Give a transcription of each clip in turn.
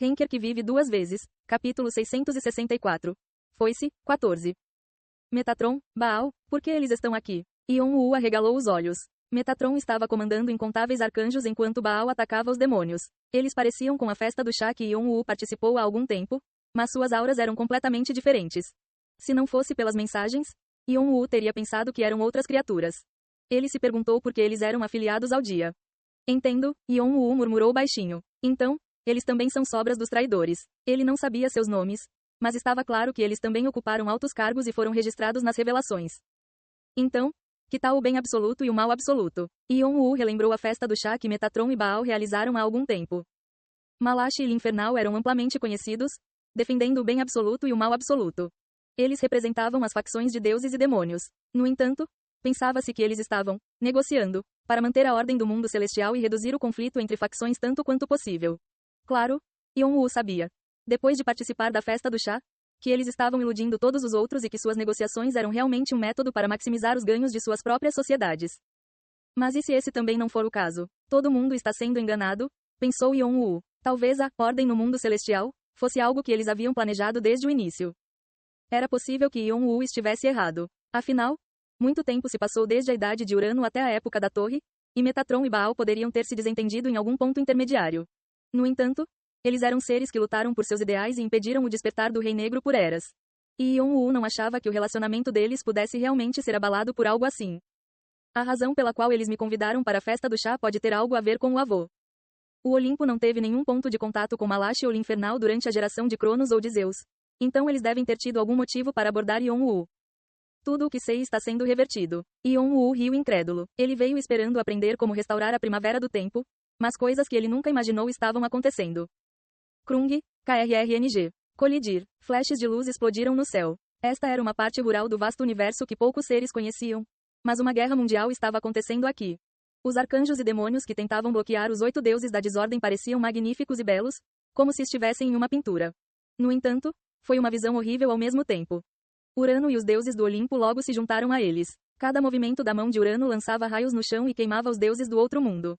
Henker que vive duas vezes. Capítulo 664. Foi-se, 14. Metatron, Baal, por que eles estão aqui? Yon-U arregalou os olhos. Metatron estava comandando incontáveis arcanjos enquanto Baal atacava os demônios. Eles pareciam com a festa do chá que Yon-U participou há algum tempo, mas suas auras eram completamente diferentes. Se não fosse pelas mensagens, Yon-U teria pensado que eram outras criaturas. Ele se perguntou por que eles eram afiliados ao dia. Entendo, Yon-U murmurou baixinho. Então, eles também são sobras dos traidores. Ele não sabia seus nomes, mas estava claro que eles também ocuparam altos cargos e foram registrados nas revelações. Então, que tal o bem absoluto e o mal absoluto? Yon-U relembrou a festa do chá que Metatron e Baal realizaram há algum tempo. Malachi e L'Infernal eram amplamente conhecidos, defendendo o bem absoluto e o mal absoluto. Eles representavam as facções de deuses e demônios. No entanto, pensava-se que eles estavam negociando para manter a ordem do mundo celestial e reduzir o conflito entre facções tanto quanto possível. Claro, Yon-U sabia, depois de participar da festa do chá, que eles estavam iludindo todos os outros e que suas negociações eram realmente um método para maximizar os ganhos de suas próprias sociedades. Mas e se esse também não for o caso? Todo mundo está sendo enganado, pensou Yon-U. Talvez a ordem no mundo celestial fosse algo que eles haviam planejado desde o início. Era possível que Yon-U estivesse errado. Afinal, muito tempo se passou desde a idade de Urano até a época da Torre, e Metatron e Baal poderiam ter se desentendido em algum ponto intermediário. No entanto, eles eram seres que lutaram por seus ideais e impediram o despertar do Rei Negro por eras. E Yon-U não achava que o relacionamento deles pudesse realmente ser abalado por algo assim. A razão pela qual eles me convidaram para a festa do chá pode ter algo a ver com o avô. O Olimpo não teve nenhum ponto de contato com Malachi ou L'Infernal durante a geração de Cronos ou de Zeus. Então eles devem ter tido algum motivo para abordar Yon-U. Tudo o que sei está sendo revertido. Yon-U riu incrédulo. Ele veio esperando aprender como restaurar a primavera do tempo, mas coisas que ele nunca imaginou estavam acontecendo. Krung, KRRNG. Colidir. Flashes de luz explodiram no céu. Esta era uma parte rural do vasto universo que poucos seres conheciam. Mas uma guerra mundial estava acontecendo aqui. Os arcanjos e demônios que tentavam bloquear os 8 deuses da desordem pareciam magníficos e belos, como se estivessem em uma pintura. No entanto, foi uma visão horrível ao mesmo tempo. Urano e os deuses do Olimpo logo se juntaram a eles. Cada movimento da mão de Urano lançava raios no chão e queimava os deuses do outro mundo.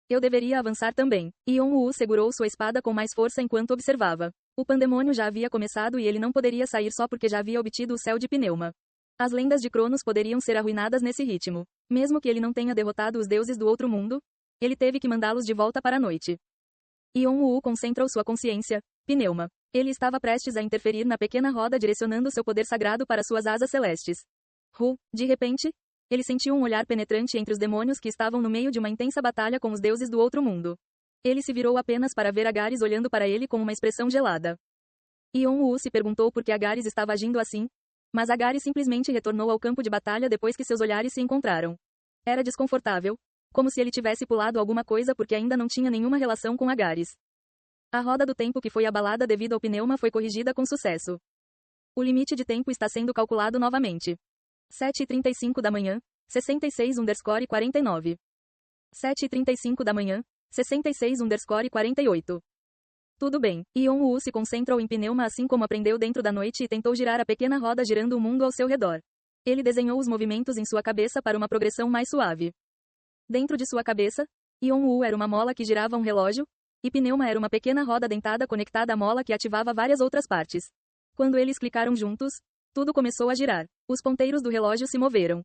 Eu deveria avançar também. Yon-U segurou sua espada com mais força enquanto observava. O pandemônio já havia começado e ele não poderia sair só porque já havia obtido o céu de Pneuma. As lendas de Cronos poderiam ser arruinadas nesse ritmo. Mesmo que ele não tenha derrotado os deuses do outro mundo, ele teve que mandá-los de volta para a noite. Yon-U concentrou sua consciência. Pneuma. Ele estava prestes a interferir na pequena roda direcionando seu poder sagrado para suas asas celestes. De repente, ele sentiu um olhar penetrante entre os demônios que estavam no meio de uma intensa batalha com os deuses do outro mundo. Ele se virou apenas para ver Agares olhando para ele com uma expressão gelada. Yon-U se perguntou por que Agares estava agindo assim, mas Agares simplesmente retornou ao campo de batalha depois que seus olhares se encontraram. Era desconfortável, como se ele tivesse pulado alguma coisa porque ainda não tinha nenhuma relação com Agares. A roda do tempo que foi abalada devido ao pneuma foi corrigida com sucesso. O limite de tempo está sendo calculado novamente. 7h35 da manhã, 66_49. 7h35 da manhã, 66_48. Tudo bem. Yon-U se concentrou em pneuma assim como aprendeu dentro da noite e tentou girar a pequena roda girando o mundo ao seu redor. Ele desenhou os movimentos em sua cabeça para uma progressão mais suave. Dentro de sua cabeça, Yon-U era uma mola que girava um relógio, e pneuma era uma pequena roda dentada conectada à mola que ativava várias outras partes. Quando eles clicaram juntos, tudo começou a girar. Os ponteiros do relógio se moveram.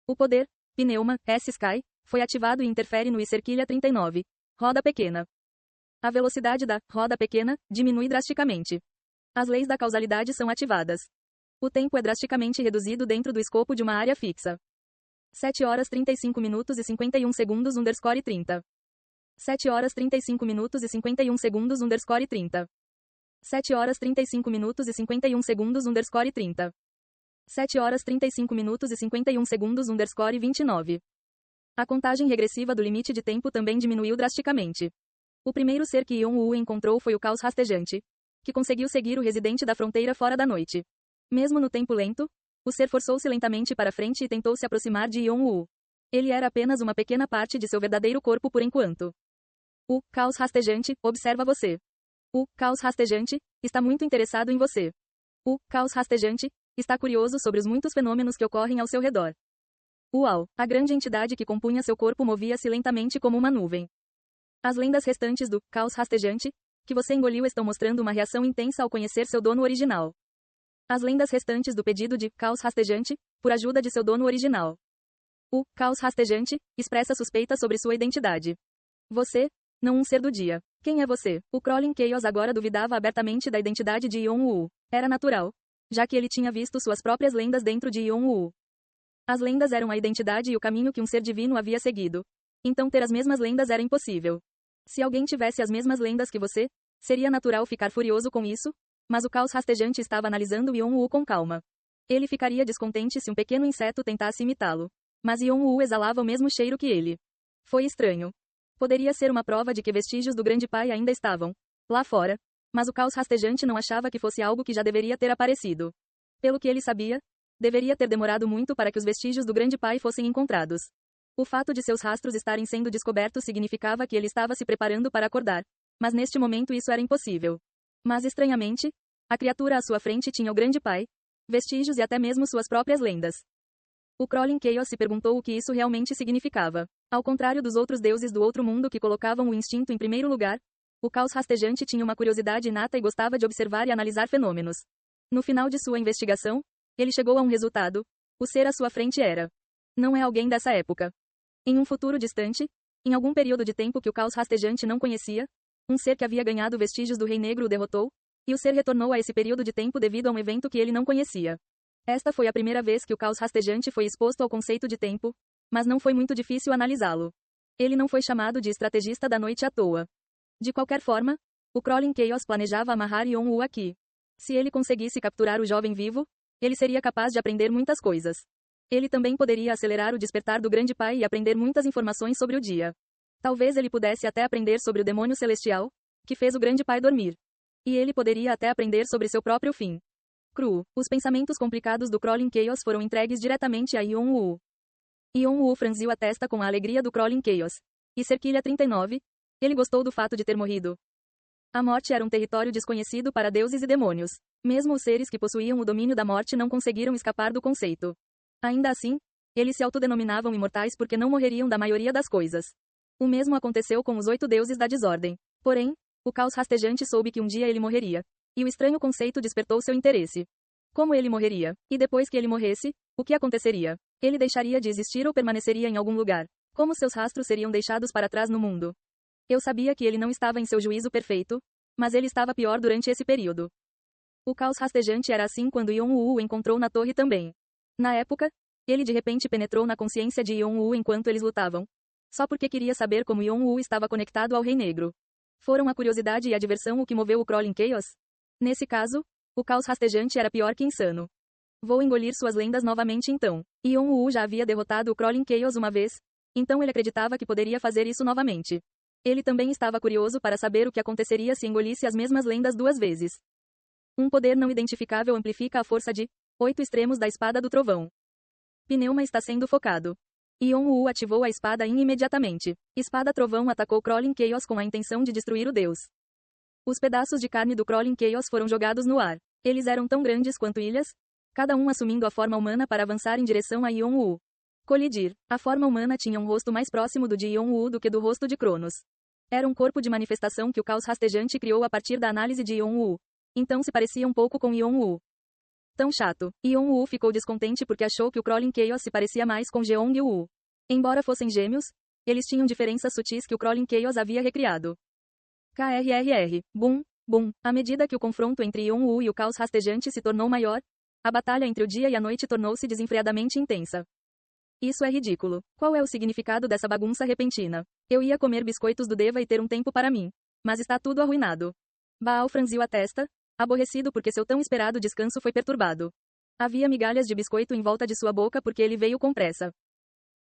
O poder, pneuma, S-Sky, foi ativado e interfere no I-cerquilha 39. Roda pequena. A velocidade da roda pequena diminui drasticamente. As leis da causalidade são ativadas. O tempo é drasticamente reduzido dentro do escopo de uma área fixa. 7h35min e 51 segundos_30. 7h35min e 51 segundos_30. 7h35min e 51 segundos_30. 7h35min e 51 segundos_29. A contagem regressiva do limite de tempo também diminuiu drasticamente. O primeiro ser que Yon-U encontrou foi o caos rastejante, que conseguiu seguir o residente da fronteira fora da noite. Mesmo no tempo lento, o ser forçou-se lentamente para frente e tentou se aproximar de Yon-U. Ele era apenas uma pequena parte de seu verdadeiro corpo por enquanto. O caos rastejante observa você. O caos rastejante está muito interessado em você. O caos rastejante está curioso sobre os muitos fenômenos que ocorrem ao seu redor. Uau! A grande entidade que compunha seu corpo movia-se lentamente como uma nuvem. As lendas restantes do caos rastejante que você engoliu estão mostrando uma reação intensa ao conhecer seu dono original. As lendas restantes do pedido de caos rastejante, por ajuda de seu dono original. O caos rastejante expressa suspeita sobre sua identidade. Você, não um ser do dia. Quem é você? O Crawling Chaos agora duvidava abertamente da identidade de Yon-Woo. Era natural, já que ele tinha visto suas próprias lendas dentro de Yon-Woo. As lendas eram a identidade e o caminho que um ser divino havia seguido. Então ter as mesmas lendas era impossível. Se alguém tivesse as mesmas lendas que você, seria natural ficar furioso com isso, mas o caos rastejante estava analisando Yon-Woo com calma. Ele ficaria descontente se um pequeno inseto tentasse imitá-lo. Mas Yon-Woo exalava o mesmo cheiro que ele. Foi estranho. Poderia ser uma prova de que vestígios do Grande Pai ainda estavam lá fora, mas o caos rastejante não achava que fosse algo que já deveria ter aparecido. Pelo que ele sabia, deveria ter demorado muito para que os vestígios do Grande Pai fossem encontrados. O fato de seus rastros estarem sendo descobertos significava que ele estava se preparando para acordar, mas neste momento isso era impossível. Mas estranhamente, a criatura à sua frente tinha o Grande Pai, vestígios e até mesmo suas próprias lendas. O Crawling Chaos se perguntou o que isso realmente significava. Ao contrário dos outros deuses do outro mundo que colocavam o instinto em primeiro lugar, o caos rastejante tinha uma curiosidade inata e gostava de observar e analisar fenômenos. No final de sua investigação, ele chegou a um resultado: o ser à sua frente era. Não é alguém dessa época. Em um futuro distante, em algum período de tempo que o caos rastejante não conhecia, um ser que havia ganhado vestígios do Rei Negro o derrotou, e o ser retornou a esse período de tempo devido a um evento que ele não conhecia. Esta foi a primeira vez que o caos rastejante foi exposto ao conceito de tempo, mas não foi muito difícil analisá-lo. Ele não foi chamado de estrategista da noite à toa. De qualquer forma, o Crawling Chaos planejava amarrar Yon-Woo aqui. Se ele conseguisse capturar o jovem vivo, ele seria capaz de aprender muitas coisas. Ele também poderia acelerar o despertar do Grande Pai e aprender muitas informações sobre o dia. Talvez ele pudesse até aprender sobre o demônio celestial, que fez o Grande Pai dormir. E ele poderia até aprender sobre seu próprio fim. Cru. Os pensamentos complicados do Crawling Chaos foram entregues diretamente a Yon-Woo. Yon-Woo franziu a testa com a alegria do Crawling Chaos. E Cerquilha 39? Ele gostou do fato de ter morrido. A morte era um território desconhecido para deuses e demônios. Mesmo os seres que possuíam o domínio da morte não conseguiram escapar do conceito. Ainda assim, eles se autodenominavam imortais porque não morreriam da maioria das coisas. O mesmo aconteceu com os 8 deuses da desordem. Porém, o caos rastejante soube que um dia ele morreria. E o estranho conceito despertou seu interesse. Como ele morreria? E depois que ele morresse, o que aconteceria? Ele deixaria de existir ou permaneceria em algum lugar? Como seus rastros seriam deixados para trás no mundo? Eu sabia que ele não estava em seu juízo perfeito, mas ele estava pior durante esse período. O caos rastejante era assim quando Yon-Woo o encontrou na torre também. Na época, ele de repente penetrou na consciência de Yon-Woo enquanto eles lutavam. Só porque queria saber como Yon-Woo estava conectado ao Rei Negro. Foram a curiosidade e a diversão o que moveu o Crawling Chaos? Nesse caso, o caos rastejante era pior que insano. Vou engolir suas lendas novamente então. Yon-Woo já havia derrotado o Crawling Chaos uma vez, então ele acreditava que poderia fazer isso novamente. Ele também estava curioso para saber o que aconteceria se engolisse as mesmas lendas 2 vezes. Um poder não identificável amplifica a força de 8 extremos da espada do trovão. Pneuma está sendo focado. Yon-Woo ativou a espada imediatamente. Espada trovão atacou Crawling Chaos com a intenção de destruir o deus. Os pedaços de carne do Crawling Chaos foram jogados no ar. Eles eram tão grandes quanto ilhas, cada um assumindo a forma humana para avançar em direção a Yon-Woo. Colidir. A forma humana tinha um rosto mais próximo do de Yon-Woo do que do rosto de Cronos. Era um corpo de manifestação que o caos rastejante criou a partir da análise de Yon-Woo. Então se parecia um pouco com Yon-Woo. Tão chato. Yon-Woo ficou descontente porque achou que o Crawling Chaos se parecia mais com Jeong-Woo. Embora fossem gêmeos, eles tinham diferenças sutis que o Crawling Chaos havia recriado. KRRR. Bum, bum. À medida que o confronto entre Yon-Woo e o caos rastejante se tornou maior, a batalha entre o dia e a noite tornou-se desenfreadamente intensa. Isso é ridículo. Qual é o significado dessa bagunça repentina? Eu ia comer biscoitos do Deva e ter um tempo para mim. Mas está tudo arruinado. Baal franziu a testa, aborrecido porque seu tão esperado descanso foi perturbado. Havia migalhas de biscoito em volta de sua boca porque ele veio com pressa.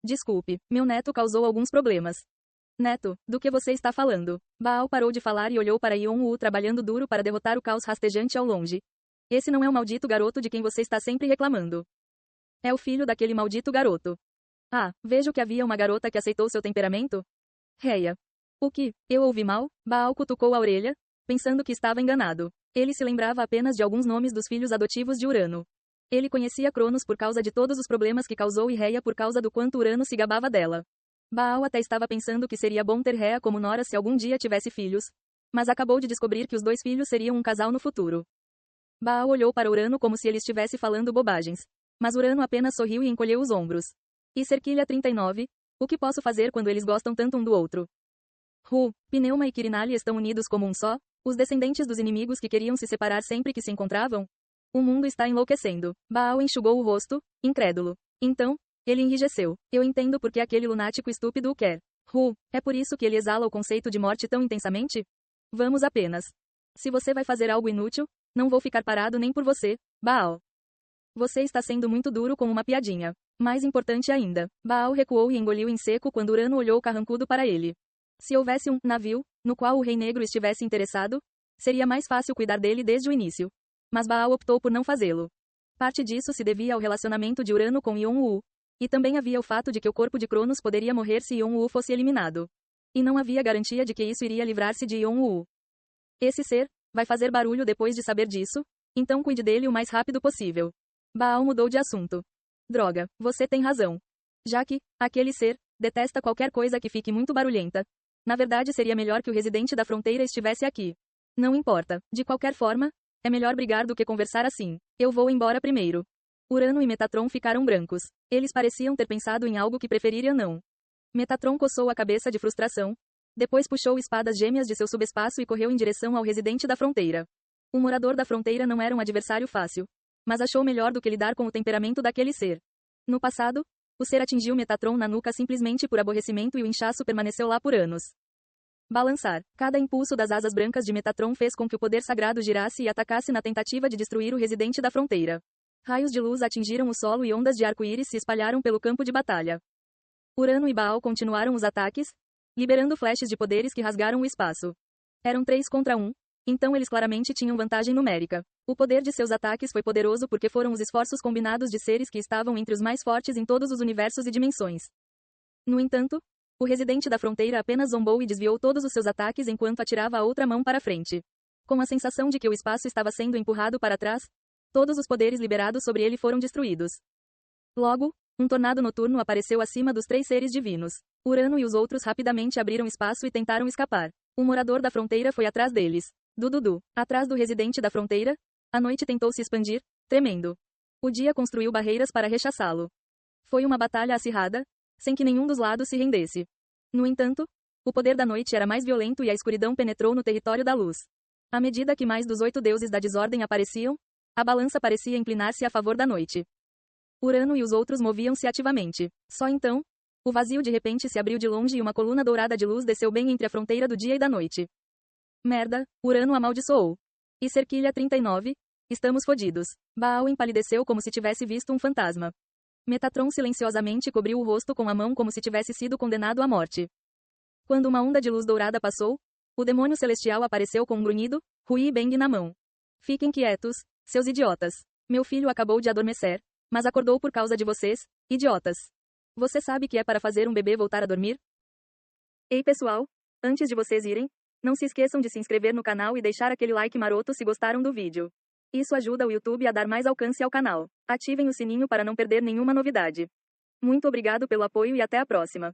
Desculpe, meu neto causou alguns problemas. Neto, do que você está falando? Baal parou de falar e olhou para Yon-Woo trabalhando duro para derrotar o caos rastejante ao longe. Esse não é o maldito garoto de quem você está sempre reclamando. É o filho daquele maldito garoto. Ah, vejo que havia uma garota que aceitou seu temperamento? Reia. O que? Eu ouvi mal? Baal cutucou a orelha, pensando que estava enganado. Ele se lembrava apenas de alguns nomes dos filhos adotivos de Urano. Ele conhecia Cronos por causa de todos os problemas que causou e Reia por causa do quanto Urano se gabava dela. Baal até estava pensando que seria bom ter Reia como nora se algum dia tivesse filhos. mas acabou de descobrir que os dois filhos seriam um casal no futuro. Baal olhou para Urano como se ele estivesse falando bobagens. Mas Urano apenas sorriu e encolheu os ombros. E Cerquilha 39, o que posso fazer quando eles gostam tanto um do outro? Pneuma e Quirinali estão unidos como um só? Os descendentes dos inimigos que queriam se separar sempre que se encontravam? O mundo está enlouquecendo. Baal enxugou o rosto, incrédulo. Então, ele enrijeceu. Eu entendo porque aquele lunático estúpido o quer. É por isso que ele exala o conceito de morte tão intensamente? Vamos apenas. Se você vai fazer algo inútil, não vou ficar parado nem por você, Baal. Você está sendo muito duro com uma piadinha. Mais importante ainda, Baal recuou e engoliu em seco quando Urano olhou carrancudo para ele. Se houvesse um navio, no qual o Rei Negro estivesse interessado, seria mais fácil cuidar dele desde o início. Mas Baal optou por não fazê-lo. Parte disso se devia ao relacionamento de Urano com Yon-Woo. E também havia o fato de que o corpo de Cronos poderia morrer se Yon-Woo fosse eliminado. E não havia garantia de que isso iria livrar-se de Yon-Woo. Esse ser vai fazer barulho depois de saber disso, então cuide dele o mais rápido possível. Baal mudou de assunto. Droga, você tem razão. Já que, aquele ser, detesta qualquer coisa que fique muito barulhenta. Na verdade seria melhor que o residente da fronteira estivesse aqui. Não importa, de qualquer forma, é melhor brigar do que conversar assim. Eu vou embora primeiro. Urano e Metatron ficaram brancos. Eles pareciam ter pensado em algo que prefeririam não. Metatron coçou a cabeça de frustração. Depois puxou espadas gêmeas de seu subespaço e correu em direção ao residente da fronteira. O morador da fronteira não era um adversário fácil. Mas achou melhor do que lidar com o temperamento daquele ser. No passado, o ser atingiu Metatron na nuca simplesmente por aborrecimento e o inchaço permaneceu lá por anos. Balançar. Cada impulso das asas brancas de Metatron fez com que o poder sagrado girasse e atacasse na tentativa de destruir o residente da fronteira. Raios de luz atingiram o solo e ondas de arco-íris se espalharam pelo campo de batalha. Urano e Baal continuaram os ataques, liberando flashes de poderes que rasgaram o espaço. Eram 3 contra 1, então eles claramente tinham vantagem numérica. O poder de seus ataques foi poderoso porque foram os esforços combinados de seres que estavam entre os mais fortes em todos os universos e dimensões. No entanto, o residente da fronteira apenas zombou e desviou todos os seus ataques enquanto atirava a outra mão para frente. Com a sensação de que o espaço estava sendo empurrado para trás, todos os poderes liberados sobre ele foram destruídos. Logo, um tornado noturno apareceu acima dos 3 seres divinos. Urano e os outros rapidamente abriram espaço e tentaram escapar. O morador da fronteira foi atrás deles. Atrás do residente da fronteira, a noite tentou se expandir, tremendo. O dia construiu barreiras para rechaçá-lo. Foi uma batalha acirrada, sem que nenhum dos lados se rendesse. No entanto, o poder da noite era mais violento e a escuridão penetrou no território da luz. À medida que mais dos 8 deuses da desordem apareciam, a balança parecia inclinar-se a favor da noite. Urano e os outros moviam-se ativamente. Só então, o vazio de repente se abriu de longe e uma coluna dourada de luz desceu bem entre a fronteira do dia e da noite. Merda, Urano amaldiçoou. E Cerquilha 39, estamos fodidos. Baal empalideceu como se tivesse visto um fantasma. Metatron silenciosamente cobriu o rosto com a mão como se tivesse sido condenado à morte. Quando uma onda de luz dourada passou, o demônio celestial apareceu com um grunhido, Hui Beng na mão. Fiquem quietos, seus idiotas. Meu filho acabou de adormecer, mas acordou por causa de vocês, idiotas. Você sabe que é para fazer um bebê voltar a dormir? Ei pessoal, antes de vocês irem, não se esqueçam de se inscrever no canal e deixar aquele like maroto se gostaram do vídeo. Isso ajuda o YouTube a dar mais alcance ao canal. Ativem o sininho para não perder nenhuma novidade. Muito obrigado pelo apoio e até a próxima.